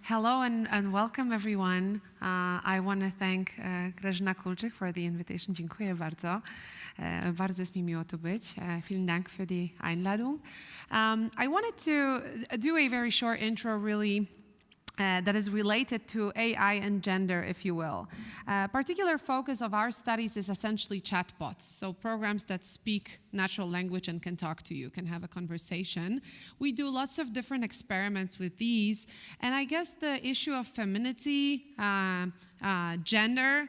Hello and welcome everyone. I want to thank Grażyna Kulczyk for the invitation. Dziękuję bardzo. Bardzo jest mi miło tu być. Vielen Dank für die Einladung. I wanted to do a very short intro really that is related to AI and gender, if you will. Particular focus of our studies is essentially chatbots, so programs that speak natural language and can talk to you, can have a conversation. We do lots of different experiments with these, and I guess the issue of femininity, gender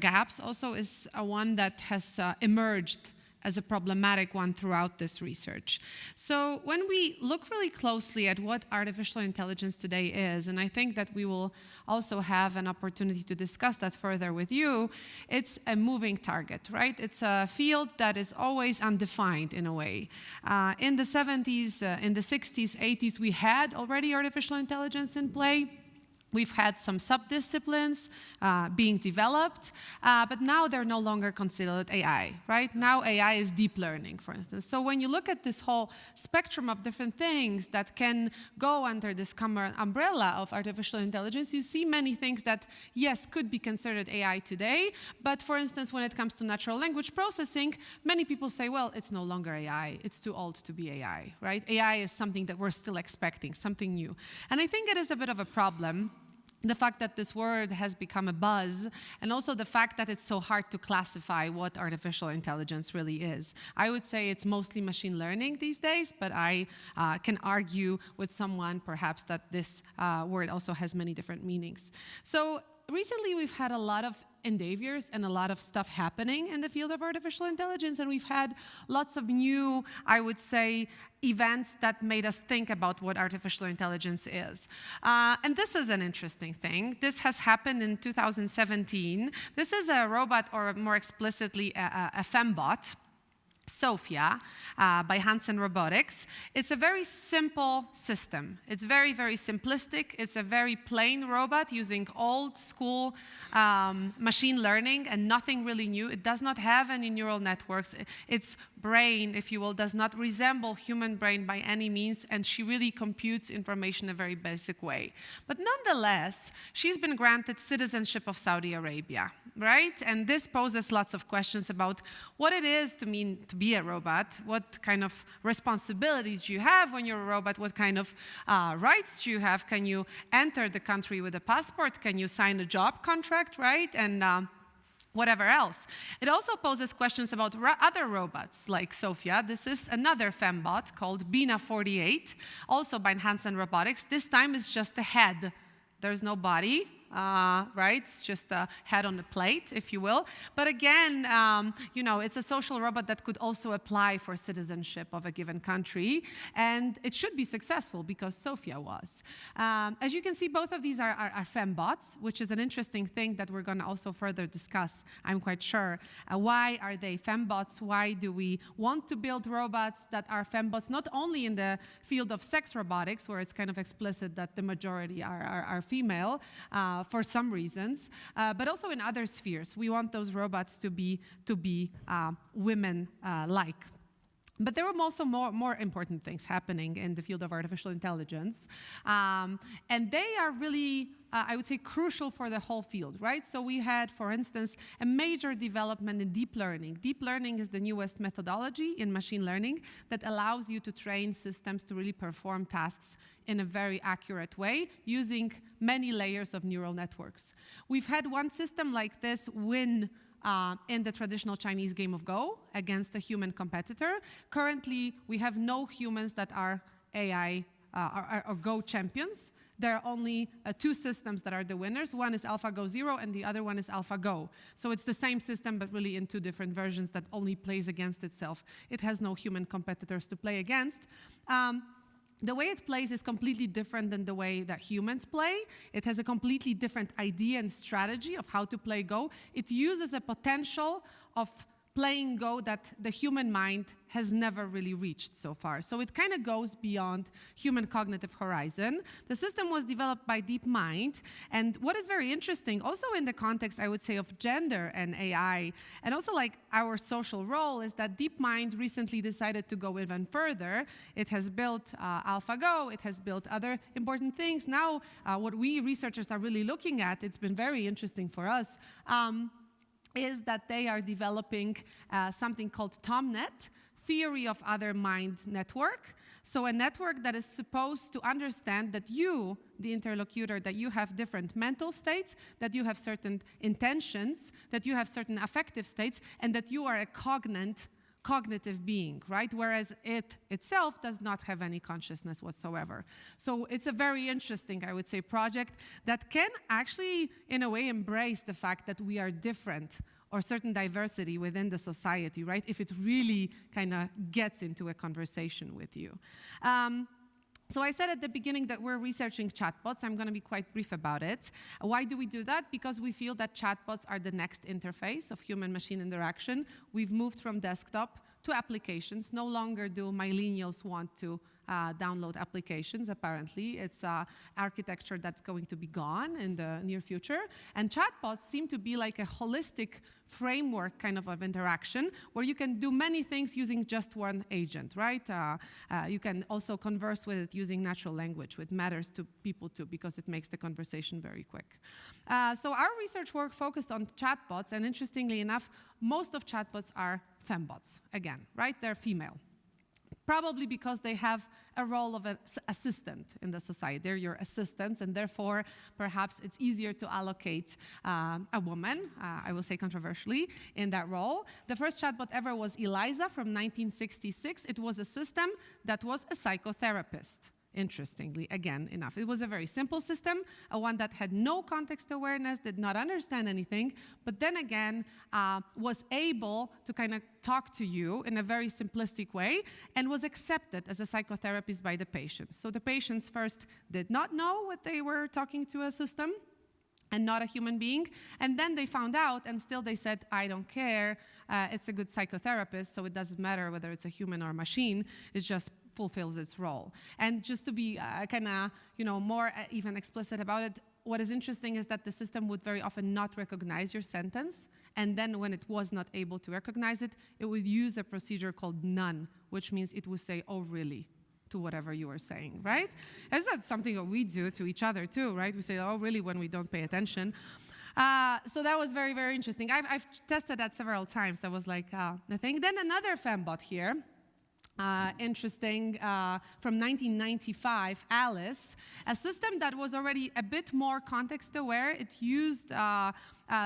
gaps also is a one that has emerged as a problematic one throughout this research. So when we look really closely at what artificial intelligence today is, and I think that we will also have an opportunity to discuss that further with you, it's a moving target, right? It's a field that is always undefined in a way. In the 70s, in the 60s, 80s, we had already artificial intelligence in play. We've had some subdisciplines being developed, but now they're no longer considered AI, right? Now AI is deep learning, for instance. So when you look at this whole spectrum of different things that can go under this umbrella of artificial intelligence, you see many things that, yes, could be considered AI today, but for instance, when it comes to natural language processing, many people say, well, it's no longer AI, it's too old to be AI, right? AI is something that we're still expecting, something new. And I think it is a bit of a problem, the fact that this word has become a buzz, and also the fact that it's so hard to classify what artificial intelligence really is. I would say it's mostly machine learning these days, but I can argue with someone perhaps that this word also has many different meanings. So recently we've had a lot of endeavors and a lot of stuff happening in the field of artificial intelligence, and we've had lots of new, I would say, events that made us think about what artificial intelligence is. And this is an interesting thing. This has happened in 2017. This is a robot, or more explicitly, a Fembot, Sophia, by Hansen Robotics. It's a very simple system. It's very, very simplistic. It's a very plain robot using old school machine learning and nothing really new. It does not have any neural networks. Its brain, if you will, does not resemble human brain by any means, and she really computes information in a very basic way. But nonetheless, she's been granted citizenship of Saudi Arabia, right? And this poses lots of questions about what it is to mean to be a robot, what kind of responsibilities do you have when you're a robot, what kind of rights do you have, can you enter the country with a passport, can you sign a job contract, right? And whatever else. It also poses questions about other robots like Sophia. This is another Fembot called Bina 48, also by Hansen Robotics. This time it's just a head. There's no body. Right? It's just a head on a plate, if you will. But again, you know, it's a social robot that could also apply for citizenship of a given country, and it should be successful because Sophia was. As you can see, both of these are Fembots, which is an interesting thing that we're going to also further discuss, I'm quite sure. Why are they Fembots? Why do we want to build robots that are Fembots, not only in the field of sex robotics, where it's kind of explicit that the majority are female, for some reasons, but also in other spheres. We want those robots to be women-like. But there were also more important things happening in the field of artificial intelligence. And they are really, I would say, crucial for the whole field, right? So we had, for instance, a major development in deep learning. Deep learning is the newest methodology in machine learning that allows you to train systems to really perform tasks in a very accurate way using many layers of neural networks. We've had one system like this win in the traditional Chinese game of Go against a human competitor. Currently, we have no humans that are AI or Go champions. There are only two systems that are the winners. One is AlphaGo Zero, and the other one is AlphaGo. So it's the same system, but really in two different versions that only plays against itself. It has no human competitors to play against. The way it plays is completely different than the way that humans play. It has a completely different idea and strategy of how to play Go. It uses a potential of playing Go that the human mind has never really reached so far. So it kind of goes beyond human cognitive horizon. The system was developed by DeepMind, and what is very interesting, also in the context, I would say, of gender and AI, and also like our social role, is that DeepMind recently decided to go even further. It has built AlphaGo, it has built other important things. Now, what we researchers are really looking at, it's been very interesting for us, is that they are developing something called TomNet, Theory of Other Mind Network. So a network that is supposed to understand that you, the interlocutor, that you have different mental states, that you have certain intentions, that you have certain affective states, and that you are a cognitive being, right? Whereas it itself does not have any consciousness whatsoever. So it's a very interesting, I would say, project that can actually, in a way, embrace the fact that we are different or certain diversity within the society, right? If it really kind of gets into a conversation with you. So I said at the beginning that we're researching chatbots. I'm going to be quite brief about it. Why do we do that? Because we feel that chatbots are the next interface of human-machine interaction. We've moved from desktop to applications. No longer do millennials want to download applications, apparently. It's architecture that's going to be gone in the near future. And chatbots seem to be like a holistic framework kind of interaction where you can do many things using just one agent, right? You can also converse with it using natural language, which matters to people too because it makes the conversation very quick. So our research work focused on chatbots, and interestingly enough, most of chatbots are fembots, again, right? They're female. Probably because they have a role of an assistant in the society. They're your assistants, and therefore, perhaps it's easier to allocate a woman, I will say controversially, in that role. The first chatbot ever was Eliza from 1966. It was a system that was a psychotherapist. Interestingly, again, enough. It was a very simple system, one that had no context awareness, did not understand anything, but then again, was able to kind of talk to you in a very simplistic way and was accepted as a psychotherapist by the patients. So the patients first did not know what they were talking to a system and not a human being, and then they found out, and still they said, I don't care, it's a good psychotherapist, so it doesn't matter whether it's a human or a machine, it's just fulfills its role. And just to be kind of, more even explicit about it, what is interesting is that the system would very often not recognize your sentence, and then when it was not able to recognize it, it would use a procedure called none, which means it would say, oh, really, to whatever you were saying, right? And that's something that we do to each other too, right? We say, oh, really, when we don't pay attention. So that was very, very interesting. I've tested that several times. That was like the thing. Then another fembot here. Interesting, from 1995, Alice, a system that was already a bit more context aware. It used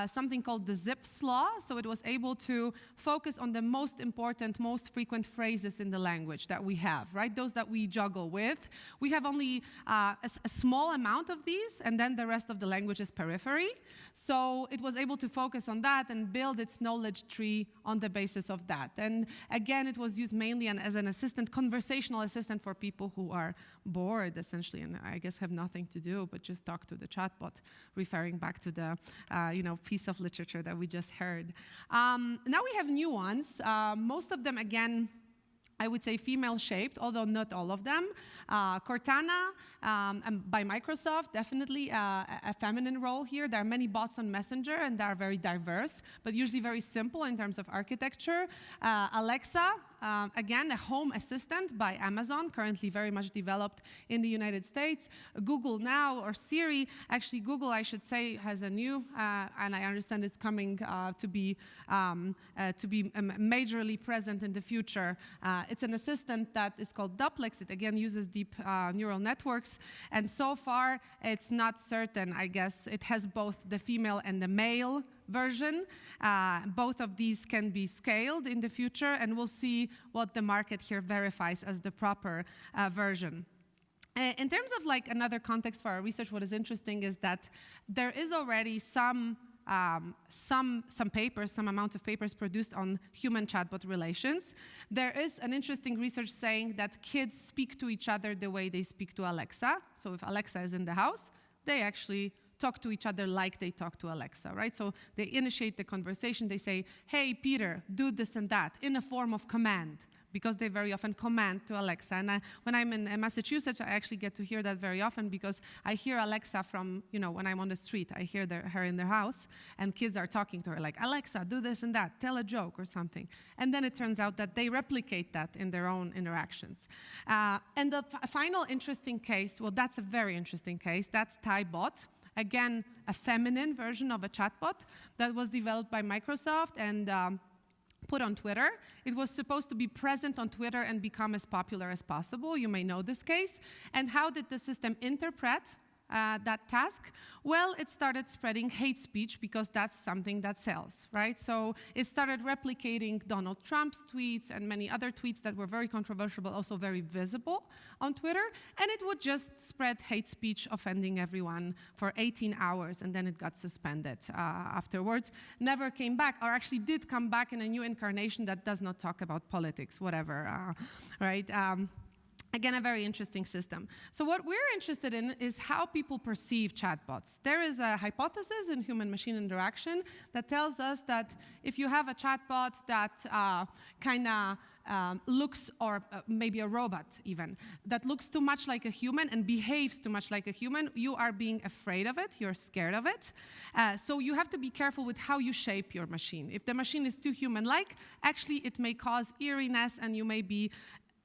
something called the Zipf's law, so it was able to focus on the most important, most frequent phrases in the language that we have, right? Those that we juggle with. We have only a small amount of these, and then the rest of the language is periphery. So it was able to focus on that and build its knowledge tree on the basis of that. And again, it was used mainly as an assistant, conversational assistant for people who are bored, essentially, and I guess have nothing to do but just talk to the chatbot, referring back to the, piece of literature that we just heard. Now we have new ones. Most of them, again, I would say female-shaped, although not all of them. Cortana by Microsoft, definitely a feminine role here. There are many bots on Messenger, and they are very diverse, but usually very simple in terms of architecture. Alexa, again, a home assistant by Amazon, currently very much developed in the United States. Google Now, or Siri, actually Google, I should say, has a new, and I understand it's coming to be majorly present in the future. It's an assistant that is called Duplex. It again uses deep neural networks, and so far it's not certain, I guess. It has both the female and the male version. Both of these can be scaled in the future, and we'll see what the market here verifies as the proper version. In terms of like another context for our research, what is interesting is that there is already some papers, some amount of papers produced on human chatbot relations. There is an interesting research saying that kids speak to each other the way they speak to Alexa. So if Alexa is in the house, they actually talk to each other like they talk to Alexa, right? So they initiate the conversation. They say, hey, Peter, do this and that in a form of command, because they very often command to Alexa. And when I'm in Massachusetts, I actually get to hear that very often, because I hear Alexa from, when I'm on the street, I hear her in their house, and kids are talking to her like, Alexa, do this and that, tell a joke or something. And then it turns out that they replicate that in their own interactions. And the final interesting case, well, that's a very interesting case, that's ThaiBot. Again, a feminine version of a chatbot that was developed by Microsoft and put on Twitter. It was supposed to be present on Twitter and become as popular as possible. You may know this case. And how did the system interpret that task? Well, it started spreading hate speech, because that's something that sells, right? So it started replicating Donald Trump's tweets and many other tweets that were very controversial, but also very visible on Twitter. And it would just spread hate speech, offending everyone for 18 hours, and then it got suspended afterwards. Never came back, or actually did come back in a new incarnation that does not talk about politics, whatever, right? Again, a very interesting system. So what we're interested in is how people perceive chatbots. There is a hypothesis in human-machine interaction that tells us that if you have a chatbot that looks, or maybe a robot even, that looks too much like a human and behaves too much like a human, you are being afraid of it, you're scared of it. So you have to be careful with how you shape your machine. If the machine is too human-like, actually it may cause eeriness, and you may be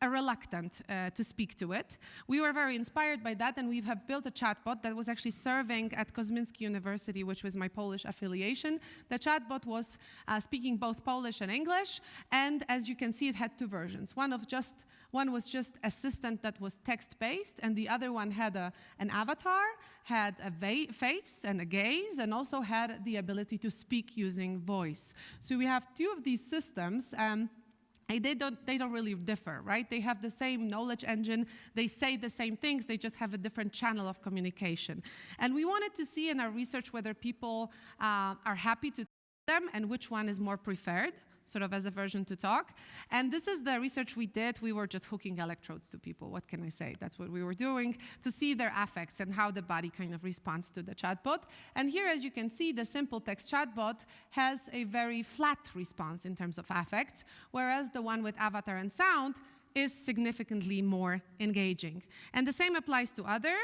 reluctant to speak to it. We were very inspired by that, and we have built a chatbot that was actually serving at Kosminski University, which was my Polish affiliation. The chatbot was speaking both Polish and English, and as you can see, it had two versions. One was just assistant that was text-based, and the other one had an avatar, had a face and a gaze, and also had the ability to speak using voice. So we have two of these systems. They don't really differ, right? They have the same knowledge engine. They say the same things. They just have a different channel of communication. And we wanted to see in our research whether people are happy to them and which one is more preferred, sort of as a version to talk. And this is the research we did. We were just hooking electrodes to people. What can I say? That's what we were doing, to see their affects and how the body kind of responds to the chatbot. And here, as you can see, the simple text chatbot has a very flat response in terms of affects, whereas the one with avatar and sound is significantly more engaging. And the same applies to other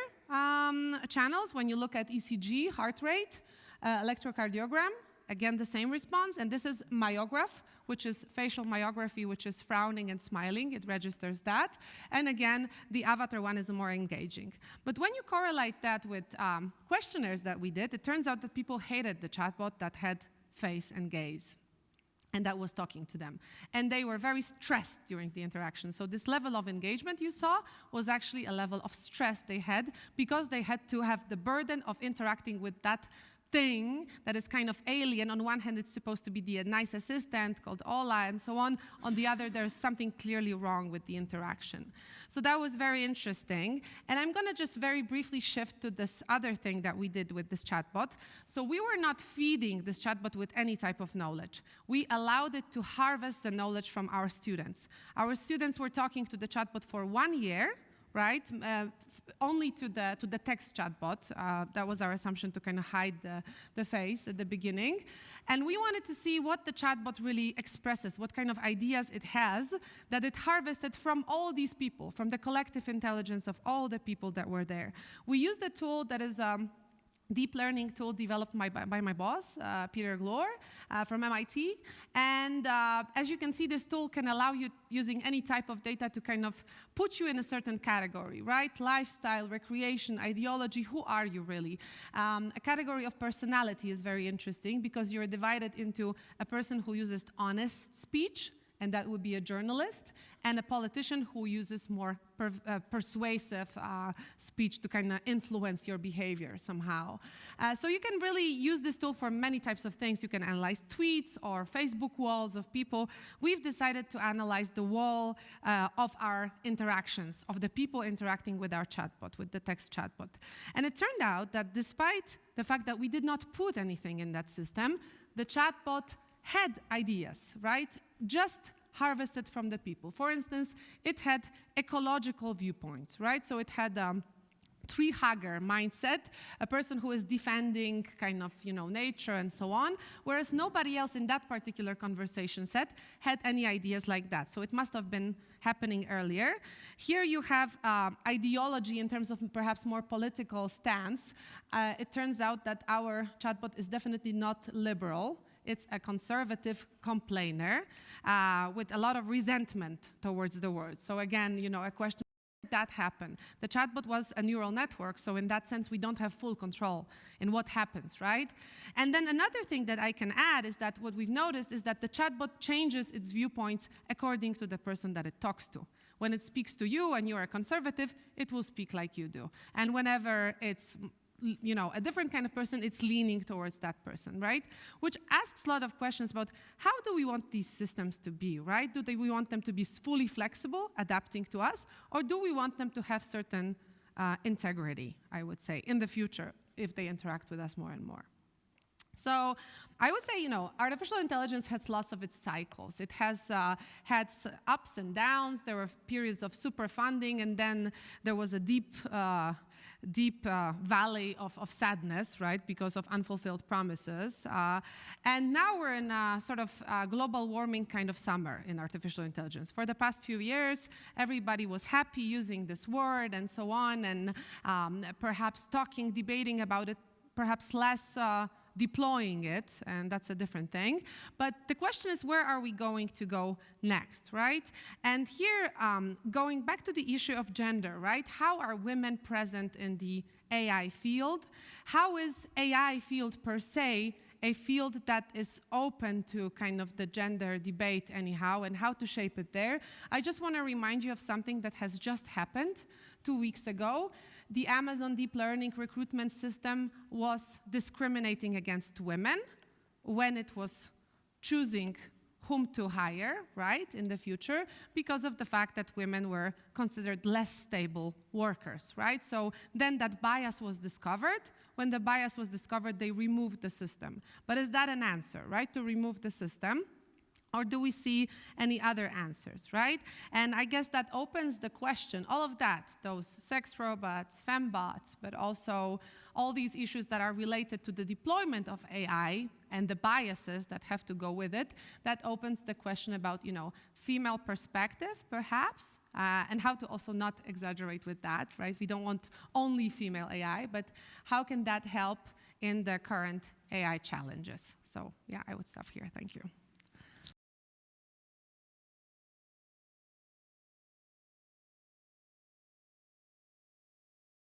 channels. When you look at ECG, heart rate, electrocardiogram, again, the same response. And this is myograph, which is facial myography, which is frowning and smiling. It registers that. And again, the avatar one is more engaging. But when you correlate that with questionnaires that we did, it turns out that people hated the chatbot that had face and gaze, and that was talking to them. And they were very stressed during the interaction. So this level of engagement you saw was actually a level of stress they had, because they had to have the burden of interacting with that thing that is kind of alien. On one hand, it's supposed to be the nice assistant called Ola and so on. On the other, there's something clearly wrong with the interaction. So that was very interesting. And I'm going to just very briefly shift to this other thing that we did with this chatbot. So we were not feeding this chatbot with any type of knowledge. We allowed it to harvest the knowledge from our students. Our students were talking to the chatbot for 1 year, right? Only to the text chatbot. That was our assumption, to kind of hide the face at the beginning. And we wanted to see what the chatbot really expresses, what kind of ideas it has that it harvested from all these people, from the collective intelligence of all the people that were there. We used a tool that is deep learning tool developed by my boss, Peter Glor, from MIT. And as you can see, this tool can allow you, using any type of data, to kind of put you in a certain category, right? Lifestyle, recreation, ideology, who are you really? A category of personality is very interesting, because you're divided into a person who uses honest speech, and that would be a journalist, and a politician who uses more persuasive speech to kind of influence your behavior somehow. So you can really use this tool for many types of things. You can analyze tweets or Facebook walls of people. We've decided to analyze the wall of our interactions, of the people interacting with our chatbot, with the text chatbot. And it turned out that despite the fact that we did not put anything in that system, the chatbot had ideas, right? Just harvested from the people. For instance, it had ecological viewpoints, right? So it had tree-hugger mindset, a person who is defending kind of, nature and so on, whereas nobody else in that particular conversation set had any ideas like that. So it must have been happening earlier. Here you have ideology in terms of perhaps more political stance. It turns out that our chatbot is definitely not liberal. It's a conservative complainer with a lot of resentment towards the world. So again, a question, that happen? The chatbot was a neural network, so in that sense, we don't have full control in what happens, right? And then another thing that I can add is that what we've noticed is that the chatbot changes its viewpoints according to the person that it talks to. When it speaks to you and you're a conservative, it will speak like you do. And whenever it's a different kind of person, it's leaning towards that person, right? Which asks a lot of questions about how do we want these systems to be, right? We want them to be fully flexible, adapting to us, or do we want them to have certain integrity, I would say, in the future if they interact with us more and more? So I would say, artificial intelligence has lots of its cycles. It has had ups and downs. There were periods of super funding, and then there was a deep valley of sadness, right, because of unfulfilled promises. And now we're in a sort of global warming kind of summer in artificial intelligence. For the past few years, everybody was happy using this word and so on, and perhaps talking, debating about it, perhaps less deploying it, and that's a different thing. But the question is, where are we going to go next, right? And here, going back to the issue of gender, right? How are women present in the AI field? How is AI field per se a field that is open to kind of the gender debate anyhow, and how to shape it there? I just want to remind you of something that has just happened 2 weeks ago. The Amazon deep learning recruitment system was discriminating against women when it was choosing whom to hire, right, in the future, because of the fact that women were considered less stable workers, right? So then that bias was discovered. When the bias was discovered, they removed the system. But is that an answer, right, to remove the system? Or do we see any other answers, right? And I guess that opens the question, all of that, those sex robots, fembots, but also all these issues that are related to the deployment of AI and the biases that have to go with it, that opens the question about, female perspective, perhaps, and how to also not exaggerate with that, right? We don't want only female AI, but how can that help in the current AI challenges? So, yeah, I would stop here. Thank you.